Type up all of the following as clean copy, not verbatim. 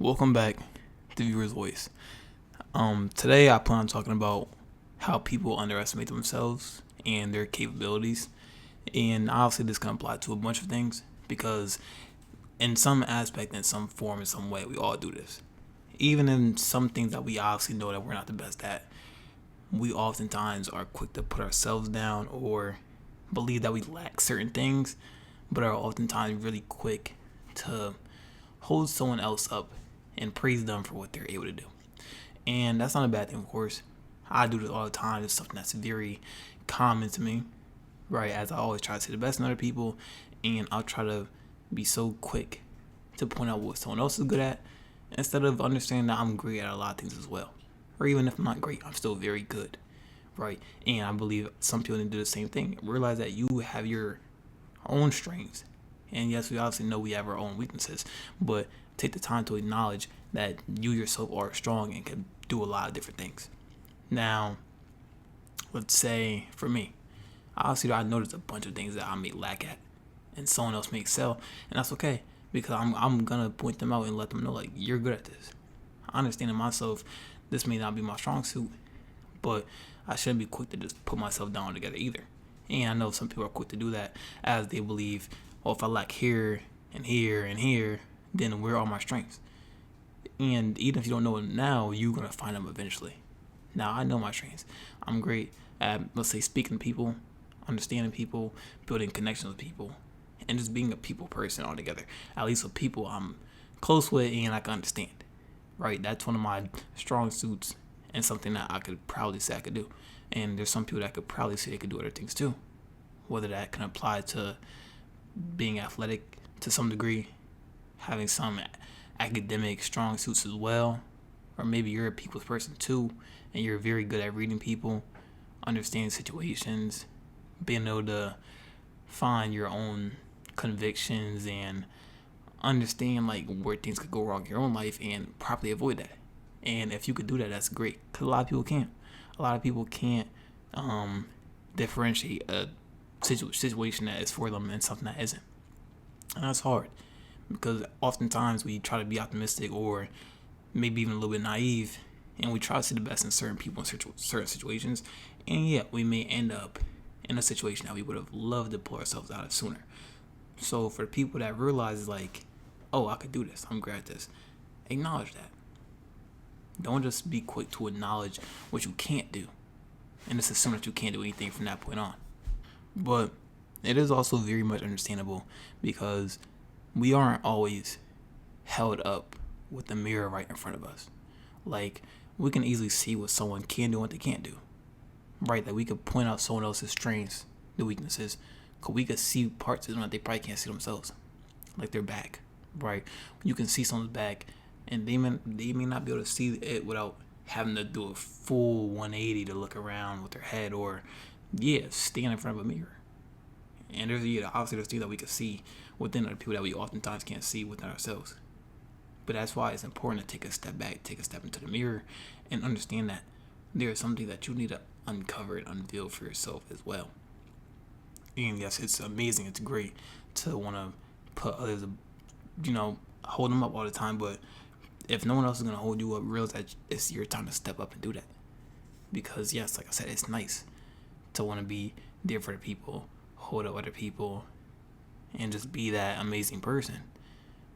Welcome back to Viewer's Voice. Today I plan on talking about how people underestimate themselves and their capabilities. And obviously this can apply to a bunch of things because in some aspect, in some form, in some way, we all do this. Even in some things that we obviously know that we're not the best at, we oftentimes are quick to put ourselves down or believe that we lack certain things, but are oftentimes really quick to hold someone else up and praise them for what they're able to do. And that's not a bad thing, of course. I do this all the time. It's something that's very common to me, right? As I always try to see the best in other people, and I'll try to be so quick to point out what someone else is good at instead of understanding that I'm great at a lot of things as well. Or even if I'm not great, I'm still very good, right? And I believe some people need to do the same thing. Realize that you have your own strengths. And yes, we obviously know we have our own weaknesses, but take the time to acknowledge that you yourself are strong and can do a lot of different things. Now, let's say for me, obviously I noticed a bunch of things that I may lack at and someone else may excel, and that's okay because I'm gonna point them out and let them know like you're good at this. I understand in myself this may not be my strong suit, but I shouldn't be quick to just put myself down together either. And I know some people are quick to do that as they believe, well, if I lack here and here and here, then where are my strengths? And even if you don't know it now, you're going to find them eventually. Now, I know my strengths. I'm great at, let's say, speaking to people, understanding people, building connections with people, and just being a people person altogether. At least with people I'm close with and I can understand. Right? That's one of my strong suits and something that I could proudly say I could do. And there's some people that could probably say they could do other things too. Whether that can apply to being athletic to some degree, having some academic strong suits as well, or maybe you're a people's person too, and you're very good at reading people, understanding situations, being able to find your own convictions and understand like where things could go wrong in your own life and properly avoid that. And if you could do that, that's great. Because a lot of people can't. A lot of people can't differentiate a situation that is for them and something that isn't. And that's hard because oftentimes we try to be optimistic or maybe even a little bit naive, and we try to see the best in certain people in certain situations, and yet we may end up in a situation that we would have loved to pull ourselves out of sooner. So for people that realize like, oh, I could do this, I'm great at this, acknowledge that. Don't just be quick to acknowledge what you can't do and just assume that you can't do anything from that point on. But it is also very much understandable because we aren't always held up with the mirror right in front of us. Like, we can easily see what someone can do and what they can't do. Right? That we could point out someone else's strengths, the weaknesses, because we could see parts of them that they probably can't see themselves. Like their back. Right? You can see someone's back and they may not be able to see it without having to do a full 180 to look around with their head or stand in front of a mirror. And obviously there's things that we can see within other people that we oftentimes can't see within ourselves. But that's why it's important to take a step back, take a step into the mirror, and understand that there is something that you need to uncover and unveil for yourself as well. And yes, it's amazing, it's great to want to put others, hold them up all the time, but if no one else is going to hold you up, realize that it's your time to step up and do that. Because yes, like I said, it's nice to want to be there for the people, hold up other people, and just be that amazing person.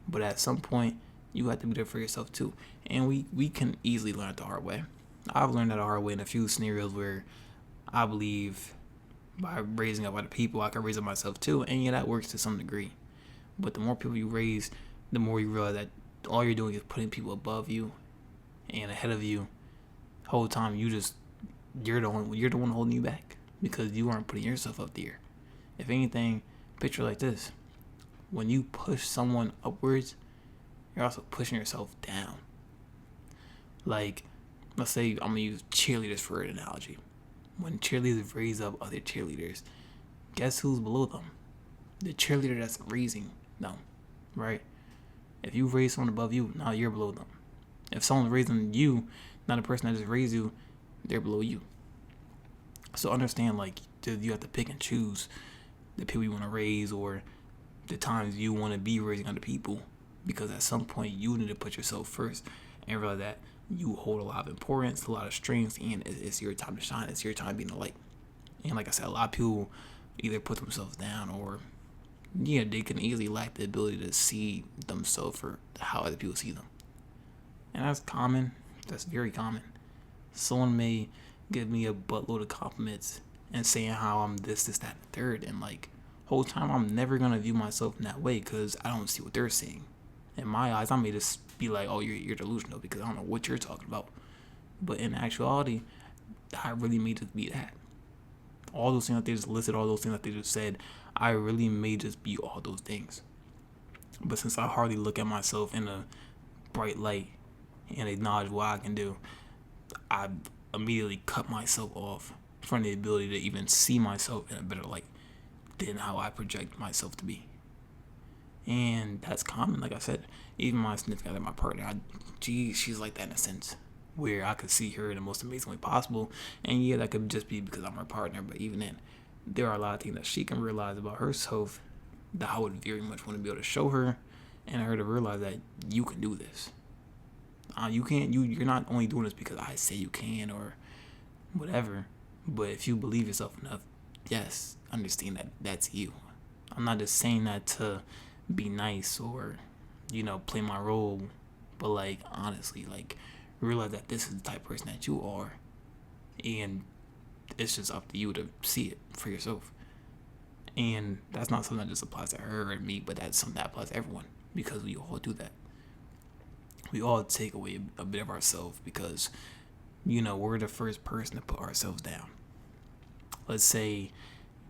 But at some point, you have to be there for yourself too. And we can easily learn it the hard way. I've learned that the hard way in a few scenarios where I believe by raising up other people, I can raise up myself too. And yeah, that works to some degree. But the more people you raise, the more you realize that all you're doing is putting people above you and ahead of you. The whole time you're the one holding you back because you aren't putting yourself up there. If anything, picture like this. When you push someone upwards, you're also pushing yourself down. Like, let's say I'm going to use cheerleaders for an analogy. When cheerleaders raise up other cheerleaders, guess who's below them? The cheerleader that's raising them, right? If you raise someone above you, now you're below them. If someone's raising you, not the person that just raised you, they're below you. So understand, like, you have to pick and choose the people you want to raise or the times you want to be raising other people because at some point you need to put yourself first and realize that you hold a lot of importance, a lot of strengths, and it's your time to shine. It's your time being the light. And like I said, a lot of people either put themselves down or they can easily lack the ability to see themselves for how other people see them. And that's common. That's very common. Someone may give me a buttload of compliments and saying how I'm this, that, and the third, and like whole time I'm never gonna view myself in that way because I don't see what they're seeing. In my eyes, I may just be like, "Oh, you're delusional," because I don't know what you're talking about. But in actuality, I really may just be that. All those things that they just listed, all those things that they just said, I really may just be all those things. But since I hardly look at myself in a bright light and acknowledge what I can do, I immediately cut myself off from the ability to even see myself in a better light than how I project myself to be. And that's common, like I said. Even my significant other, my partner, she's like that in a sense, where I could see her in the most amazing way possible. And yeah, that could just be because I'm her partner, but even then, there are a lot of things that she can realize about herself that I would very much want to be able to show her, and her to realize that you can do this. You can't. You're not only doing this because I say you can or whatever, but if you believe yourself enough, yes, understand that that's you. I'm not just saying that to be nice or play my role, but like honestly, like realize that this is the type of person that you are, and it's just up to you to see it for yourself. And that's not something that just applies to her or me, but that's something that applies to everyone, because we all do that. We all take away a bit of ourselves because we're the first person to put ourselves down. Let's say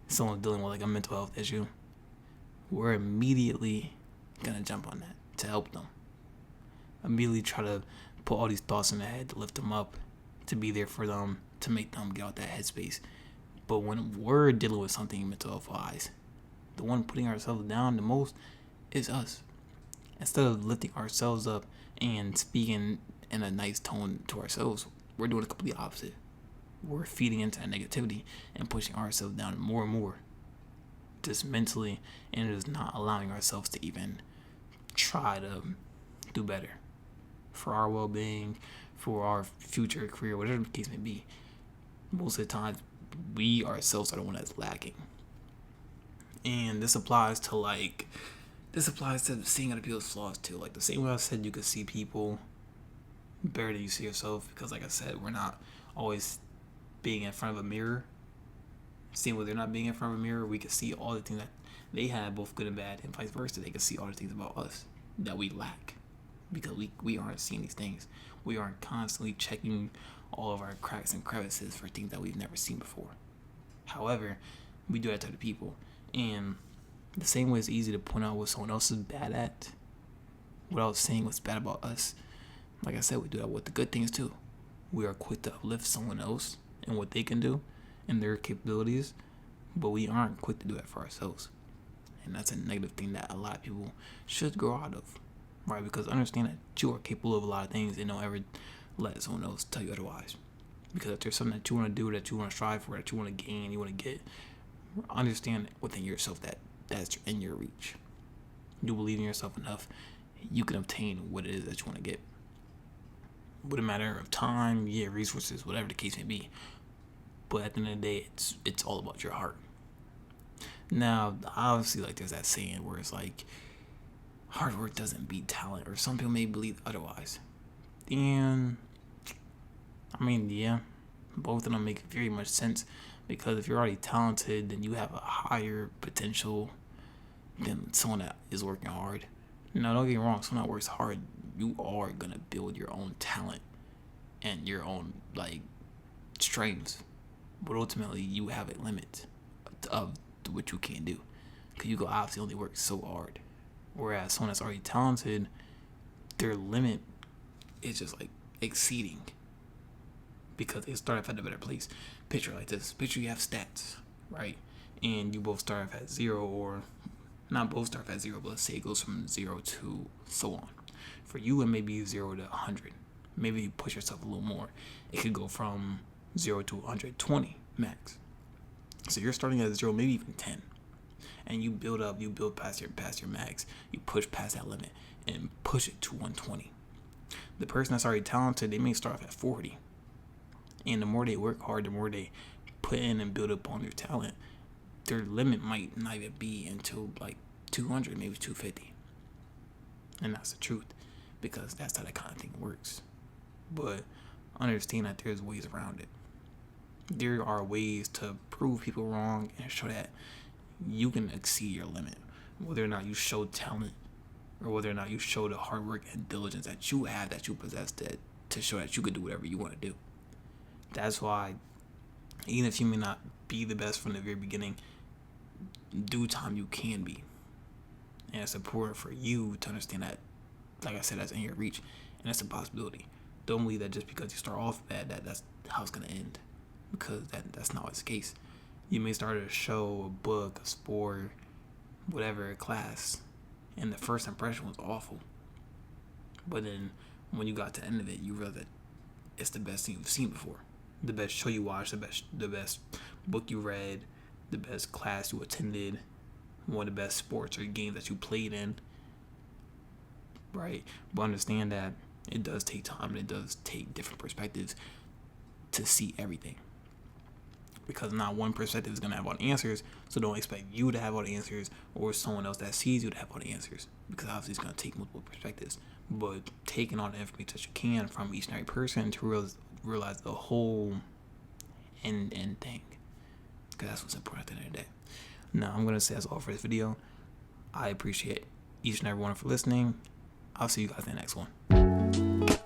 someone's dealing with like a mental health issue, we're immediately gonna jump on that to help them. Immediately try to put all these thoughts in their head to lift them up, to be there for them, to make them get out that headspace. But when we're dealing with something mental health wise, the one putting ourselves down the most is us. Instead of lifting ourselves up and speaking in a nice tone to ourselves, we're doing the complete opposite. We're feeding into that negativity and pushing ourselves down more and more, just mentally, and just not allowing ourselves to even try to do better for our well-being, for our future career, whatever the case may be. Most of the time, we ourselves are the one that's lacking. And this applies to seeing other people's flaws too. Like the same way I said you could see people better than you see yourself, because like I said, we're not always being in front of a mirror. Seeing what they're not being in front of a mirror, we can see all the things that they have, both good and bad, and vice versa. They can see all the things about us that we lack, because we aren't seeing these things. We aren't constantly checking all of our cracks and crevices for things that we've never seen before. However, we do that to other people. And the same way it's easy to point out what someone else is bad at without saying what's bad about us. Like I said, we do that with the good things too. We are quick to uplift someone else and what they can do and their capabilities, but we aren't quick to do that for ourselves. And that's a negative thing that a lot of people should grow out of, right? Because understand that you are capable of a lot of things, and don't ever let someone else tell you otherwise. Because if there's something that you want to do, that you want to strive for, that you want to gain, you want to get, understand within yourself that that's in your reach. You believe in yourself enough, you can obtain what it is that you want to get. With a matter of time, resources, whatever the case may be. But at the end of the day, it's all about your heart. Now, obviously, like there's that saying where it's like, hard work doesn't beat talent, or some people may believe otherwise. And I mean, yeah, both of them make very much sense, because if you're already talented, then you have a higher potential than someone that is working hard. Now, don't get me wrong, someone that works hard, you are gonna build your own talent and your own strengths, but ultimately you have a limit of what you can do, because you can obviously only work so hard. Whereas someone that's already talented, their limit is just exceeding, because they start off at a better place. Picture like this. Picture you have stats, right? And you both start off at 0, or not both start off at 0, but let's say it goes from 0 to so on. For you, it may be 0 to 100. Maybe you push yourself a little more. It could go from 0 to 120 max. So you're starting at 0, maybe even 10. and you build up, you build past your max, you push past that limit and push it to 120. The person that's already talented, they may start off at 40, and the more they work hard, the more they put in and build up on their talent, their limit might not even be until like 200, maybe 250. And that's the truth, because that's how that kind of thing works. But understand that there's ways around it. There are ways to prove people wrong and show that you can exceed your limit, whether or not you show talent or whether or not you show the hard work and diligence that you have, that you possess, that to show that you can do whatever you want to do. That's why, even if you may not be the best from the very beginning, due time you can be. And it's important for you to understand that, like I said, that's in your reach, and that's a possibility. Don't believe that just because you start off bad, that's how it's going to end, because that's not always the case. You may start a show, a book, a sport, whatever, a class, and the first impression was awful. But then when you got to the end of it, you realize that it's the best thing you've seen before. The best show you watched, the best book you read, the best class you attended, one of the best sports or games that you played in. Right? But understand that it does take time and it does take different perspectives to see everything. Because not one perspective is going to have all the answers, so don't expect you to have all the answers or someone else that sees you to have all the answers, because obviously it's going to take multiple perspectives. But taking all the information that you can from each and every person to realize the whole end thing, because that's what's important at the end of the day. Now, I'm going to say that's all for this video. I appreciate each and every one for listening. I'll see you guys in the next one.